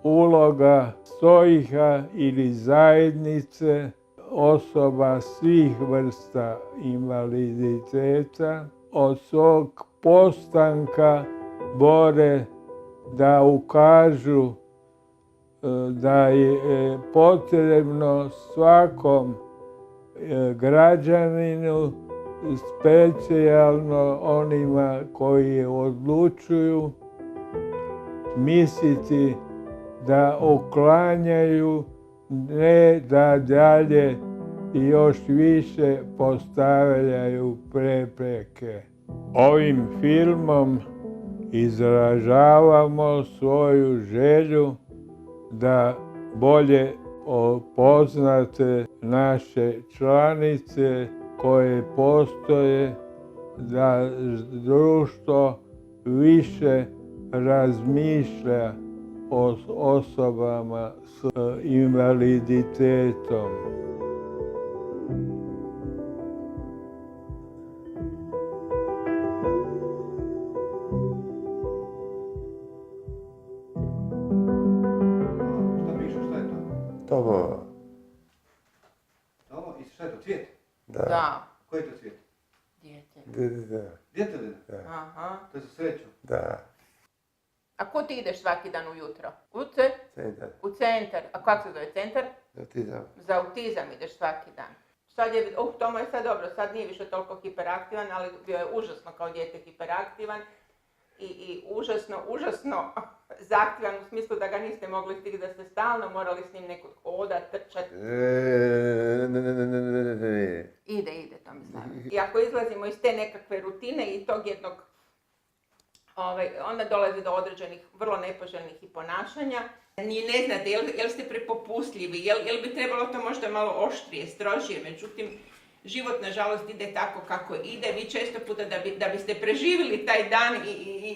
uloga stojiha ili zajednice osoba svih vrsta invaliditeta od svog postanka bore da ukažu da je potrebno svakom građaninu, specijalno onima koji odlučuju, misliti da uklanjaju, ne da dalje i još više postavljaju prepreke. Ovim filmom izražavamo svoju želju da bolje upoznate naše članice koje postoje, da društvo više razmišlja o osobama s invaliditetom. Ovo. Ovo? I šta je to? Cvijet? Da. Koji je to cvijet? Dijete. Dijete li? Aha. To je za sreću? Da. A ko ti ideš svaki dan ujutro? Centar. U centar. A kako se zove centar? Autizam. Za autizam ideš svaki dan. Sad je, Tomo je sad dobro, sad nije više toliko hiperaktivan, ali bio je užasno kao dijete hiperaktivan i užasno zahtjevan u smislu da ga niste mogli stigli, da ste stalno morali s njim nekud hodat, trčat. Ide, Tomislav. I ako izlazimo iz te nekakve rutine i tog jednog, onda dolazi do određenih vrlo nepoželjnih i ponašanja. Ni ne znate, jel ste prepopustljivi, jel bi trebalo to možda malo oštrije, strožije, međutim, život nažalost ide tako kako ide. Vi često puta da biste preživjeli taj dan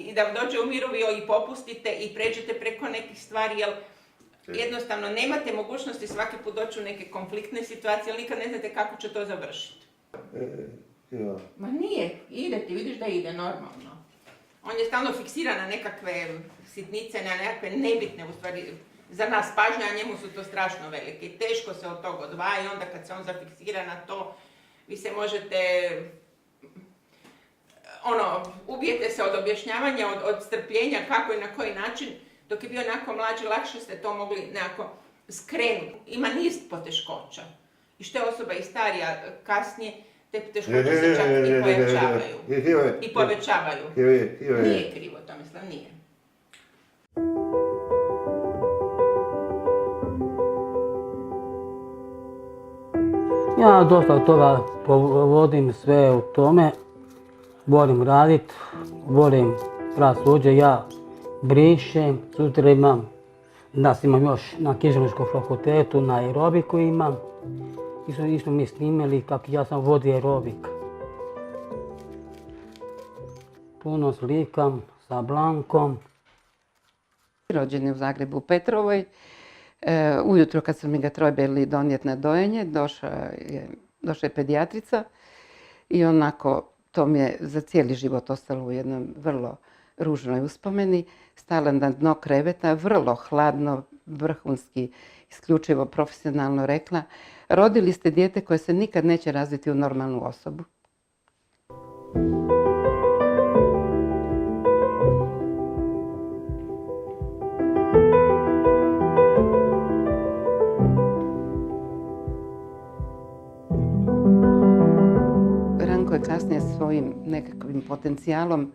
i da vam dođe u miru, vi i popustite i pređete preko nekih stvari, jer jednostavno nemate mogućnosti svaki put doći u neke konfliktne situacije, ali nikad ne znate kako će to završiti. Ma nije, ide ti, vidiš da ide normalno. On je stalno fiksiran na nekakve sitnice, na nekakve nebitne, u stvari, za nas pažnja, a njemu su to strašno velike. I teško se od toga odvaja i onda kad se on zafiksira na to, vi se možete, ubijete se od objašnjavanja, od strpljenja, kako i na koji način. Dok je bio onako mlađi, lakše ste to mogli nekako skrenuti. Ima niz poteškoća. I što je osoba i starija, kasnije, te teškoće se čak i pojačavaju. I povećavaju. Nije krivo, Tomislav, nije. Ja dosta toga provodim sve u tome. Volim radit, volim pravosuđe, ja brišem, sutra imam, danas imam još na književničkom fakultetu, na aerobiku imam. I smo mi snimali kako ja sam vodio aerobik. Puno slikam sa Blankom. Rođen je u Zagrebu u Petrovoj. Ujutro kad su mi ga trebali donijeti na dojenje, došla je pedijatrica i onako to mi je za cijeli život ostalo u jednoj vrlo ružnoj uspomeni. Stala na dno kreveta, vrlo hladno, vrhunski, isključivo profesionalno rekla: rodili ste dijete koje se nikad neće razviti u normalnu osobu. Ranko je kasnije svojim nekakvim potencijalom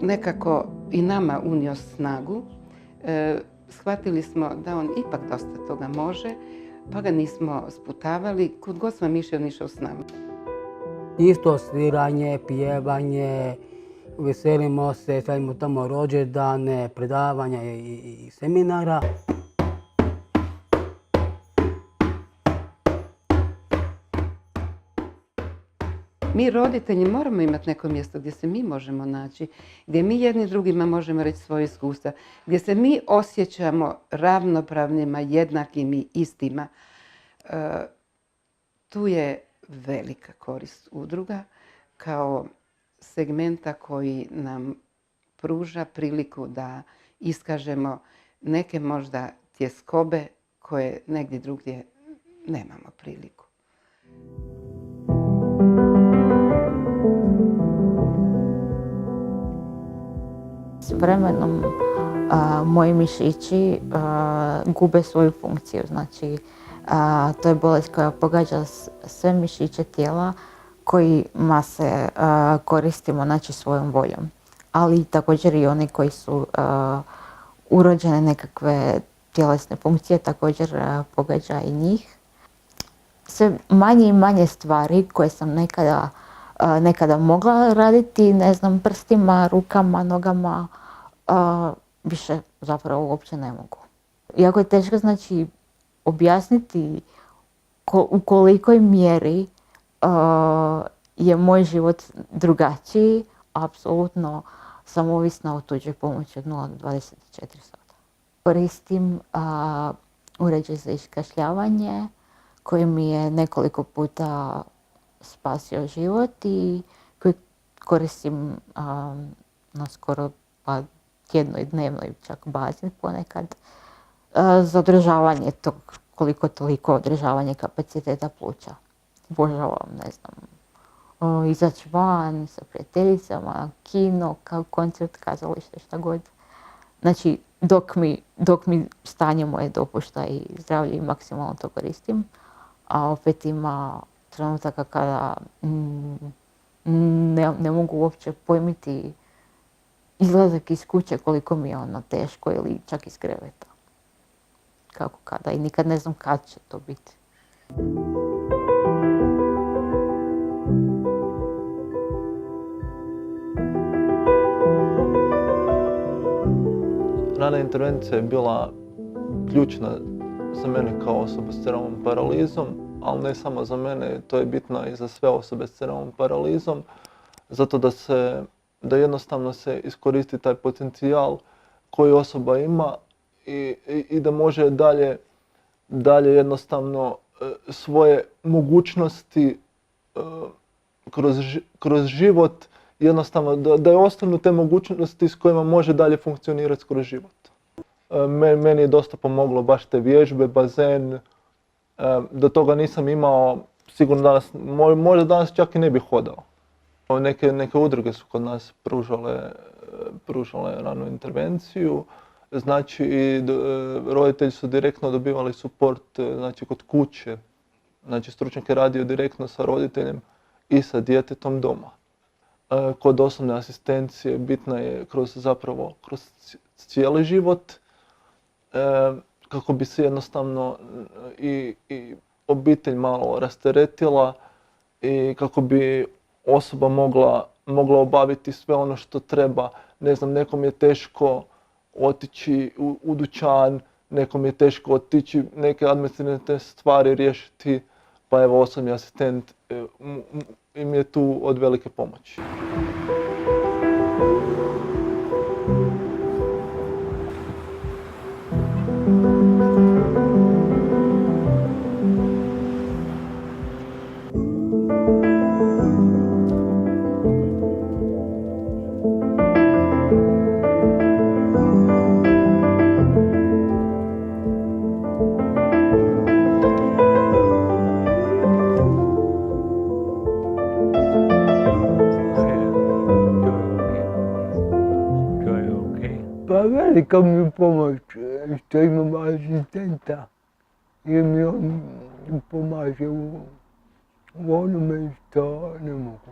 nekako i nama unio snagu. Shvatili smo da on ipak dosta toga može, pa ga nismo sputavali. Kud god smo išli, on išao s nama. Isto sviranje, pjevanje, veselimo se, stavimo tamo rođendane, predavanja i seminara. Mi roditelji moramo imati neko mjesto gdje se mi možemo naći, gdje mi jedni drugima možemo reći svoje iskustva, gdje se mi osjećamo ravnopravnima, jednakim i istima. Tu je velika korist udruga kao segmenta koji nam pruža priliku da iskažemo neke možda tjeskobe koje negdje drugdje nemamo priliku. S vremenom moji mišići gube svoju funkciju. Znači, to je bolest koja pogađa sve mišiće tijela kojima se koristimo, znači, svojom voljom. Ali također i oni koji su urođene nekakve tjelesne funkcije također pogađa i njih. Sve manje i manje stvari koje sam nekada mogla raditi, ne znam, prstima, rukama, nogama, više zapravo uopće ne mogu. Jako je teško, znači, objasniti u kolikoj mjeri je moj život drugačiji. Apsolutno sam ovisna o tuđoj pomoći od 0 do 24 sata. Koristim uređaj za iškašljavanje koji mi je nekoliko puta spasio život i koji koristim na skoro tjednoj, dnevnoj čak bazi ponekad za održavanje tog koliko toliko održavanje kapaciteta pluća. Obožavam, ne znam, izaći van sa prijateljicama, kino, koncert, kazalište, šta god. Znači, dok mi stanje moje dopušta i zdravlje i maksimalno to koristim, a opet ima trenutaka kada ne mogu uopće pojmiti izlazak iz kuće koliko mi je ono teško ili čak iz kreveta. Kako kada i nikad ne znam kad će to biti. Rana intervencija je bila ključna za mene kao osoba s cerebralnom paralizom, ali ne samo za mene, to je bitno i za sve osobe s cerebralnom paralizom, zato da jednostavno se iskoristi taj potencijal koji osoba ima i da može dalje jednostavno svoje mogućnosti kroz život, jednostavno da je ostanu te mogućnosti s kojima može dalje funkcionirati kroz život. Meni je dosta pomoglo baš te vježbe, bazen, do toga nisam imao, sigurno danas, možda danas čak i ne bih hodao. Neke udruge su kod nas pružale ranu intervenciju, znači i roditelji su direktno dobivali suport, znači kod kuće, znači stručnjak je radio direktno sa roditeljem i sa djetetom doma. Kod osobne asistencije bitna je kroz cijeli život, kako bi se jednostavno i obitelj malo rasteretila i kako bi osoba mogla obaviti sve ono što treba. Ne znam, nekom je teško otići u dućan, nekom je teško otići neke administrativne stvari riješiti, pa evo osobni asistent im je tu od velike pomoći. Velika mi je pomoć što imam asistenta jer mi on pomaže u onome što ne mogu.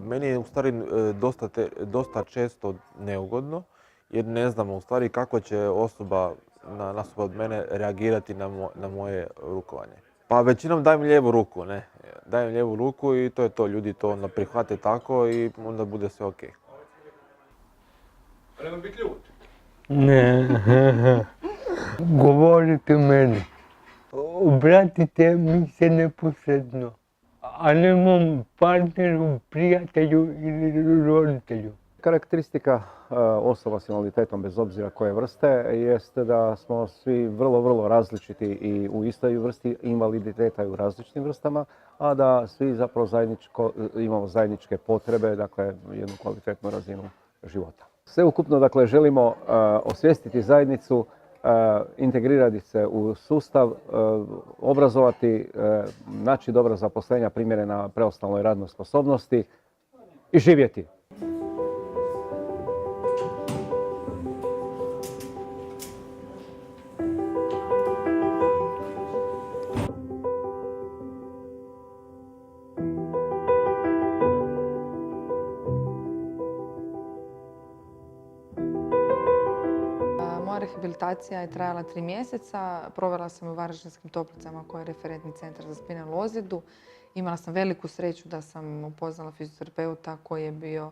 Meni je u stvari dosta često neugodno jer ne znam u stvari kako će osoba nasuprot mene reagirati na moje rukovanje. Pa većinom dajem lijevu ruku, ne. Dajem lijevu ruku i to je to, ljudi to onda prihvate tako i onda bude sve okej. Treba biti ljud. Ne, govorite meni. Obratite mi se neposredno, a ne mom partneru, prijatelju ili roditelju. karakteristika osoba s invaliditetom, bez obzira koje vrste, jeste da smo svi vrlo različiti i u istoj vrsti invaliditeta i u različitim vrstama, a da svi zapravo imamo zajedničke potrebe, dakle jednu kvalitetnu razinu života. Sveukupno, dakle, želimo osvijestiti zajednicu, integrirati se u sustav, obrazovati, naći dobra zaposlenja primjerena preostaloj radnoj sposobnosti i živjeti. Moja rehabilitacija je trajala 3 mjeseca. Provela sam u Varaždinskim Toplicama koji je referentni centar za spinalnu ozljedu. Imala sam veliku sreću da sam upoznala fizioterapeuta koji je bio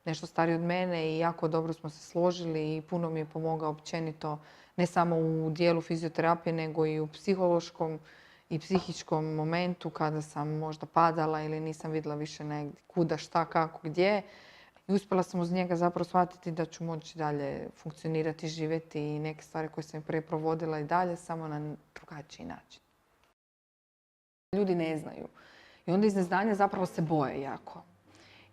nešto stariji od mene i jako dobro smo se složili i puno mi je pomogao općenito, ne samo u dijelu fizioterapije, nego i u psihološkom i psihičkom momentu kada sam možda padala ili nisam vidjela više negdje kuda, šta, kako, gdje. I uspjela sam uz njega zapravo shvatiti da ću moći dalje funkcionirati, živjeti i neke stvari koje sam prije provodila i dalje, samo na drugačiji način. Ljudi ne znaju. I onda iz neznanja zapravo se boje jako.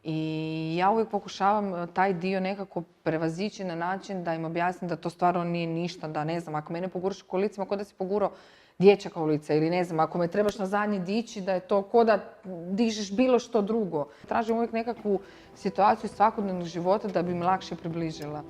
I ja uvijek pokušavam taj dio nekako prevazići na način da im objasnim da to stvarno nije ništa, da ne znam, ako mene poguraš u kolicima, kao da si pogurao dječaka u lice ili ne znam, ako me trebaš na zadnji dići, da je to ko da dižeš bilo što drugo. Tražim uvijek nekakvu situaciju svakodnevnog života da bi im lakše približila.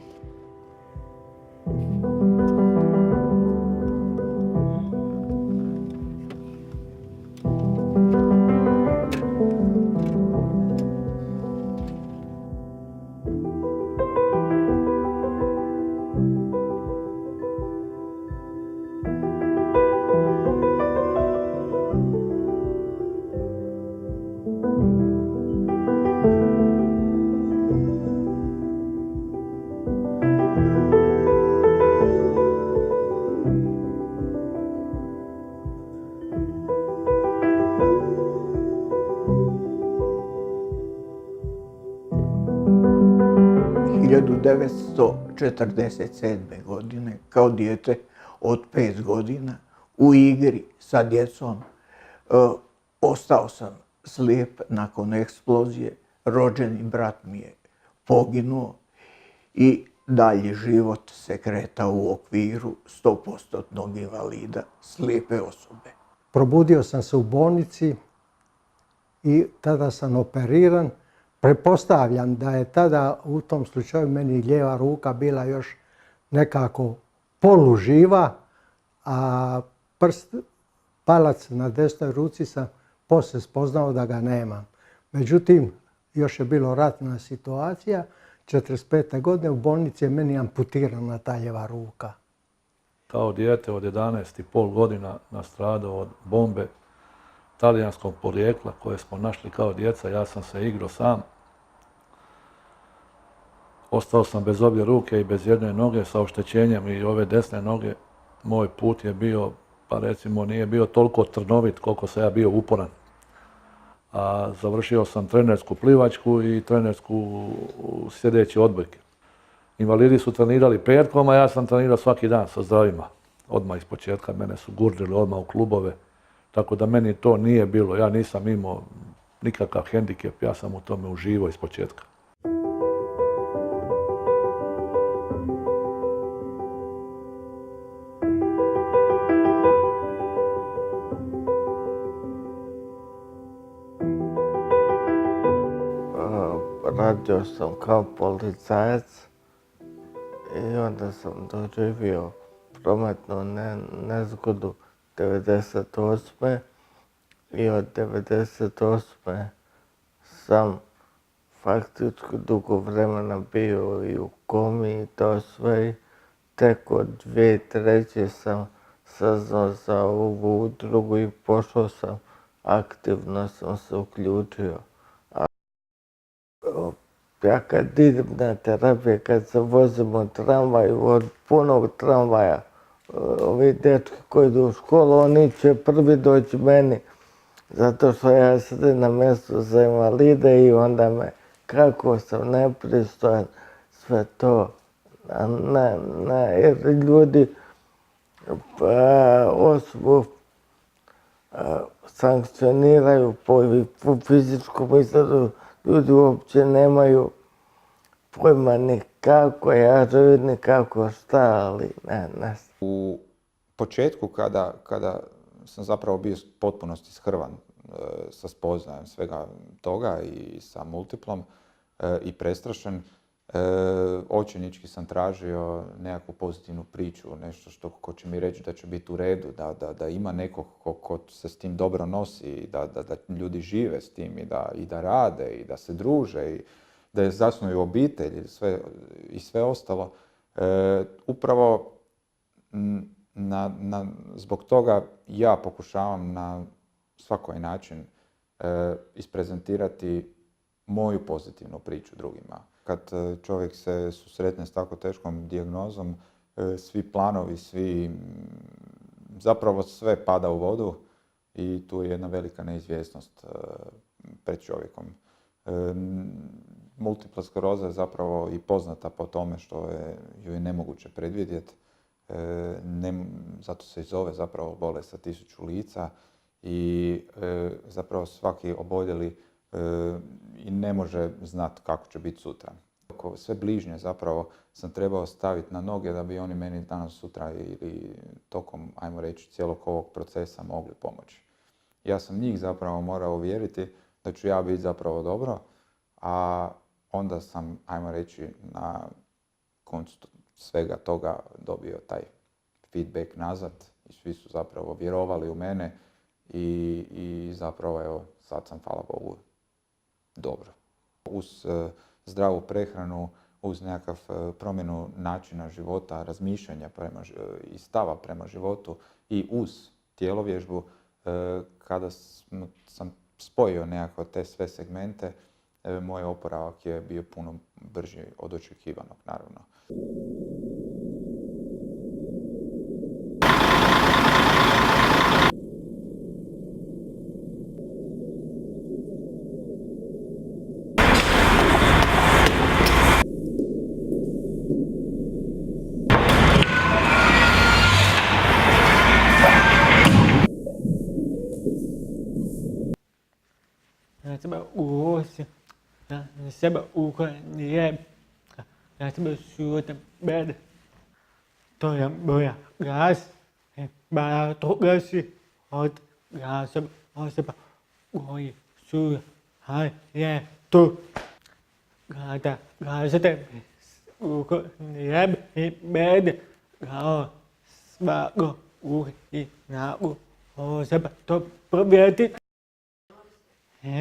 ...1947. godine, kao dijete od 5 godina, u igri sa djecom, ostao sam slijep nakon eksplozije. Rođeni brat mi je poginuo i dalji život se kretao u okviru 100% invalida, slijepe osobe. Probudio sam se u bolnici i tada sam operiran. Pretpostavljam da je tada u tom slučaju meni lijeva ruka bila još nekako poluživa, a palac na desnoj ruci sam poslije spoznao da ga nemam. Međutim, još je bilo ratna situacija, 1945. godine u bolnici je meni amputirana ta lijeva ruka. Kao dijete od 11,5 godina nastradao od bombe talijanskog porijekla koje smo našli kao djeca. Ja sam se igrao sam. Ostao sam bez obje ruke i bez jedne noge sa oštećenjem i ove desne noge. Moj put je bio, pa recimo, nije bio toliko trnovit koliko sam ja bio uporan. A završio sam trenersku plivačku i trenersku sljedeće odbojke. Invalidi su trenirali petkom, a ja sam trenirao svaki dan sa zdravima. Odmah iz početka mene su gurnili odmah u klubove. Tako da meni to nije bilo, ja nisam imao nikakav hendikep, ja sam u tome uživao iz početka. Radio sam kao policajac i onda sam doživio prometnu nezgodu 1998. I od 1998. sam faktički dugo vremena bio i u komi i to sve. Tek od 2003. sam saznao za ovu udrugu i pošao sam, aktivno sam se uključio. Ja kad idem na terapije, kad se vozim u tramvaju, od punog tramvaja, ovi dečki koji idu u školu, oni će prvi doći meni, zato što ja sedim na mjestu za invalide i onda me kako sam nepristojan, sve to. Jer ljudi osobu sankcioniraju po fizičkom izgledu, ljudi uopće nemaju pojma ni kako jačaju, ni kako šta, ali ne. U početku kada sam zapravo bio potpunosti shrvan sa spoznajem svega toga i sa multiplom i prestrašen, očajnički sam tražio nekakvu pozitivnu priču, nešto ko će mi reći da će biti u redu, da ima nekog ko se s tim dobro nosi, da ljudi žive s tim i da rade i da se druže i da zasnuju obitelj i sve ostalo. Upravo zbog toga ja pokušavam na svakoj način isprezentirati moju pozitivnu priču drugima. Kad čovjek se susretne s tako teškom dijagnozom, svi planovi, zapravo sve pada u vodu i tu je jedna velika neizvjesnost pred čovjekom. Multipla skleroza je zapravo i poznata po tome što ju je nemoguće predvidjeti. Zato se i zove zapravo bolest sa 1000 lica i zapravo svaki oboljeli i ne može znati kako će biti sutra. Sve bližnje zapravo sam trebao staviti na noge da bi oni meni danas sutra ili tokom, ajmo reći, cijelog ovog procesa mogli pomoći. Ja sam njih zapravo morao uvjeriti da ću ja biti zapravo dobro, a onda sam, ajmo reći, na koncu svega toga dobio taj feedback nazad i svi su zapravo vjerovali u mene i zapravo, evo, sad sam, hvala Bogu, dobro. Uz zdravu prehranu, uz nekakav promjenu načina života, razmišljanja i stava prema životu i uz tjelovježbu, kada sam spojio nekako te sve segmente, moj oporavak je bio puno brži od očekivanog, naravno. Seba uklonjem, ja seba suotam bed. To je moja glas, bara to glasi od glasa osoba koji su je tu. Kada glasate uklonjem bed, kao svako i naku osoba to provjeti.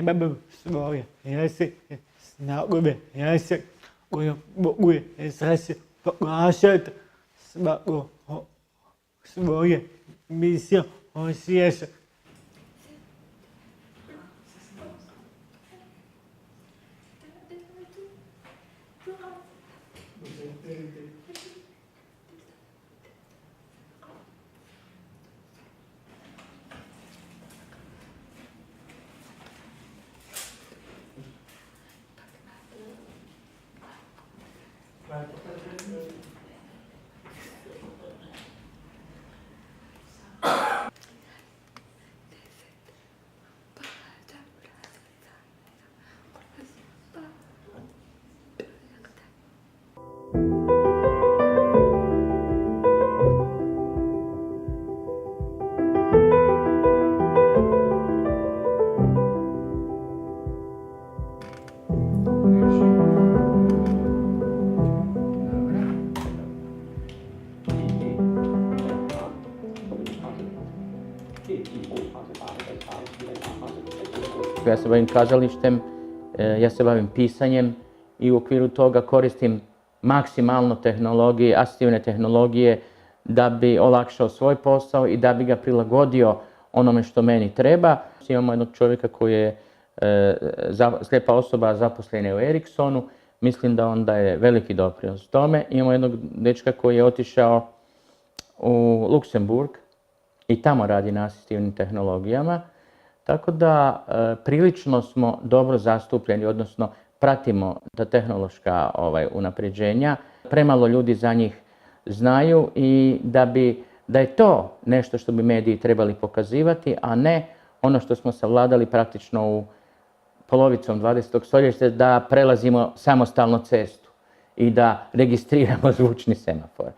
Babu svoje jesi snagove jesi koju mogu izrasi poglašati svako svoje misije osjeća. Ja se bavim kazalištem, ja se bavim pisanjem i u okviru toga koristim maksimalno tehnologije, asistivne tehnologije da bi olakšao svoj posao i da bi ga prilagodio onome što meni treba. Imamo jednog čovjeka koji je slijepa osoba zaposlena u Ericssonu, mislim da on daje veliki doprinos tome. Imamo jednog dečka koji je otišao u Luksemburg i tamo radi na asistivnim tehnologijama. Tako da prilično smo dobro zastupljeni, odnosno pratimo ta tehnološka unapređenja. Premalo ljudi za njih znaju i da je to nešto što bi mediji trebali pokazivati, a ne ono što smo savladali praktično u polovicom 20. stoljeća, da prelazimo samostalno cestu i da registriramo zvučni semafor.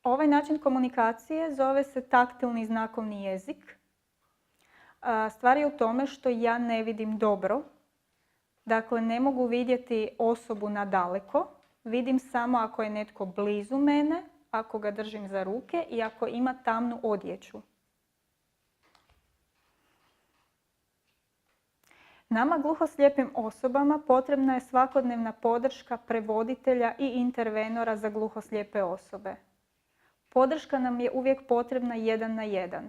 Ovaj način komunikacije zove se taktilni znakovni jezik. Stvar je u tome što ja ne vidim dobro. Dakle, ne mogu vidjeti osobu na daleko. Vidim samo ako je netko blizu mene, ako ga držim za ruke i ako ima tamnu odjeću. Nama gluhoslijepim osobama potrebna je svakodnevna podrška prevoditelja i intervenora za gluhoslijepe osobe. Podrška nam je uvijek potrebna 1 na 1.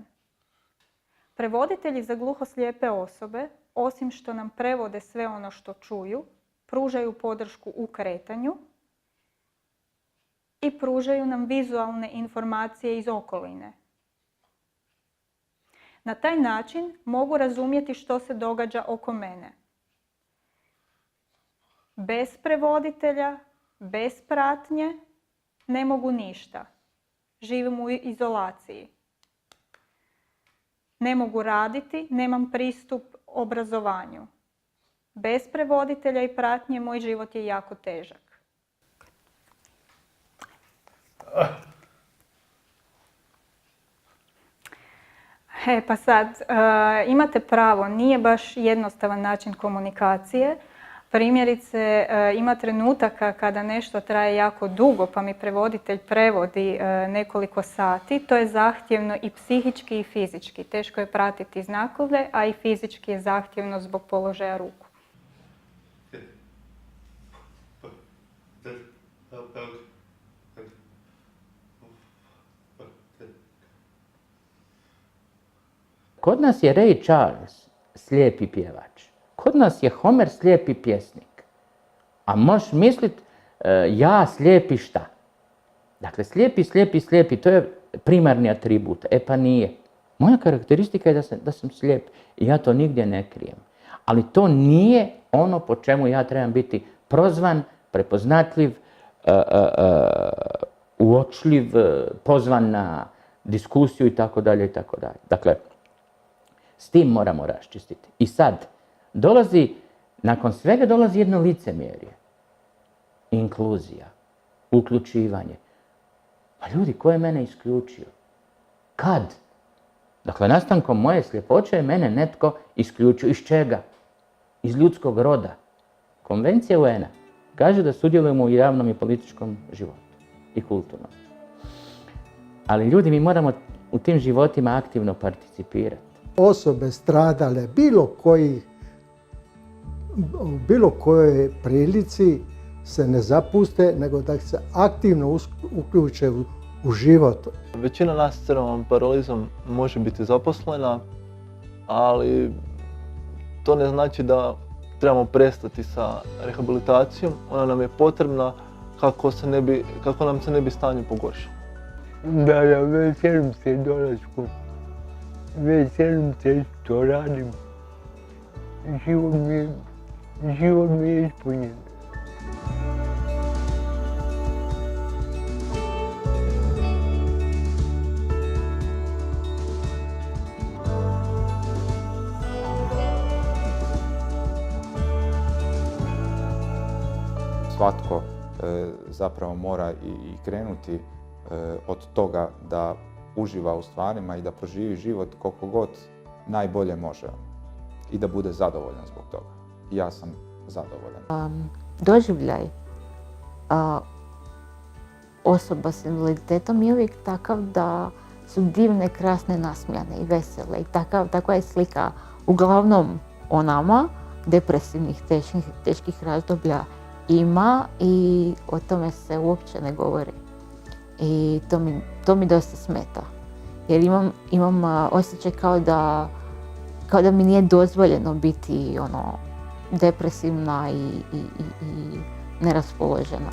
Prevoditelji za gluhoslijepe osobe, osim što nam prevode sve ono što čuju, pružaju podršku u kretanju i pružaju nam vizualne informacije iz okoline. Na taj način mogu razumjeti što se događa oko mene. Bez prevoditelja, bez pratnje ne mogu ništa. Živim u izolaciji. Ne mogu raditi, nemam pristup obrazovanju. Bez prevoditelja i pratnje moj život je jako težak. Pa sad, imate pravo, nije baš jednostavan način komunikacije. Primjerice, ima trenutaka kada nešto traje jako dugo, pa mi prevoditelj prevodi nekoliko sati. To je zahtjevno i psihički i fizički. Teško je pratiti znakove, a i fizički je zahtjevno zbog položaja ruku. Kod nas je Ray Charles slijepi pjevač. Kod nas je Homer slijepi pjesnik. A možeš mislit, ja slijepi šta? Dakle, slijepi, to je primarni atribut. E pa nije. Moja karakteristika je da sam slijep i ja to nigdje ne krijem. Ali to nije ono po čemu ja trebam biti prozvan, prepoznatljiv, uočljiv, pozvan na diskusiju i tako dalje i tako dalje. Dakle, s tim moramo raščistiti. I sad, nakon svega dolazi jedno licemjerje. Inkluzija, uključivanje. Pa ljudi, ko je mene isključio? Kad? Dakle, nastankom moje sljepoće je mene netko isključio. Iz čega? Iz ljudskog roda. Konvencija UN-a kaže da sudjelujemo u javnom i političkom životu i kulturnom. Ali ljudi, mi moramo u tim životima aktivno participirati. Osobe stradale bilo kojoj prilici se ne zapuste, nego da se aktivno uključe u život. Većina nas s cerebralnom paralizom može biti zaposlena, ali to ne znači da trebamo prestati sa rehabilitacijom. Ona nam je potrebna kako nam se ne bi stanje pogoršalo. Da, veselim se dolasku. Veselim se što radim. Život mi je ispunjen. Svatko zapravo mora i krenuti od toga da uživa u stvarima i da proživi život koliko god najbolje može i da bude zadovoljan zbog toga. Ja sam zadovoljan. Doživljaj osoba s invaliditetom je uvijek takav da su divne, krasne, nasmijane i vesele. I takva je slika uglavnom o nama, depresivnih, teških razdoblja ima i o tome se uopće ne govori. I to mi dosta smeta. Jer imam osjećaj kao da mi nije dozvoljeno biti depresivna i neraspoložena.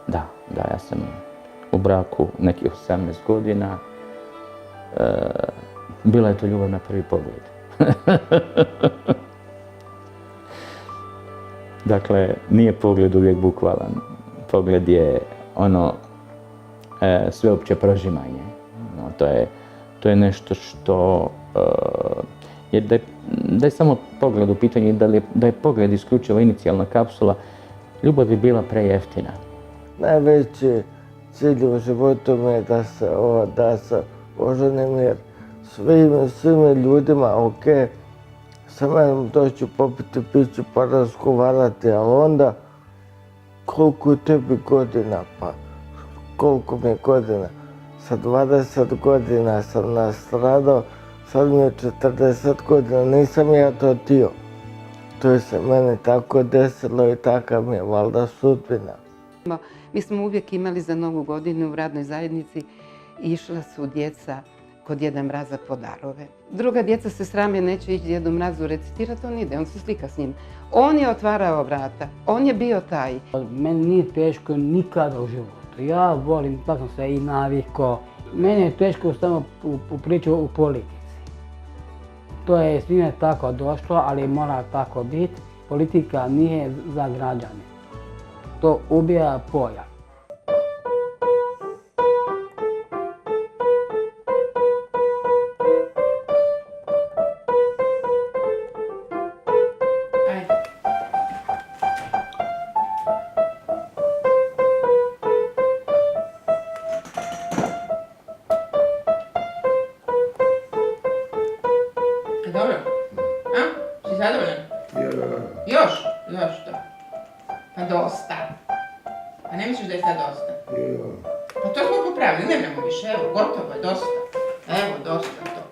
Da, ja sam u braku nekih 18 godina. Bila je to ljubav na prvi pogled. Dakle, nije pogled uvijek bukvalan. Pogled je sveopće prožimanje. To je nešto što da je samo pogled u pitanju i da je pogled isključivo inicijalna kapsula, ljubav bi bila prejeftina. Najveći cilj u životu mi je da se oženim jer svim ljudima, ok, sa menom doću popiti piću pa razgovarati, ali onda koliko je tebi godina, pa koliko mi je godina. Sa 20 godina sam nastradao, sad mi je 40 godina, nisam ja to htio. To je se meni tako desilo i takav mi je valjda sudbina. Mi smo uvijek imali za Novu godinu u radnoj zajednici, išla su djeca kod Djeda Mraza po darove. Druga djeca se srame, neće ići Djedu Mrazu recitirati, on ide, on se slika s njim. On je otvarao vrata, on je bio taj. Meni nije teško nikada u životu. Ja volim, pa sam se i navikao. Meni je teško samo u priču u politici. To je svime tako došlo, ali mora tako biti. Politika nije za građane. To ubija pojam. Dobro? Si zadovoljan? Još? Još to? Pa dosta. Pa ne misliš da je sad dosta? Pa to smo popravili, nemamo više, evo, gotovo je, dosta. Evo, dosta to.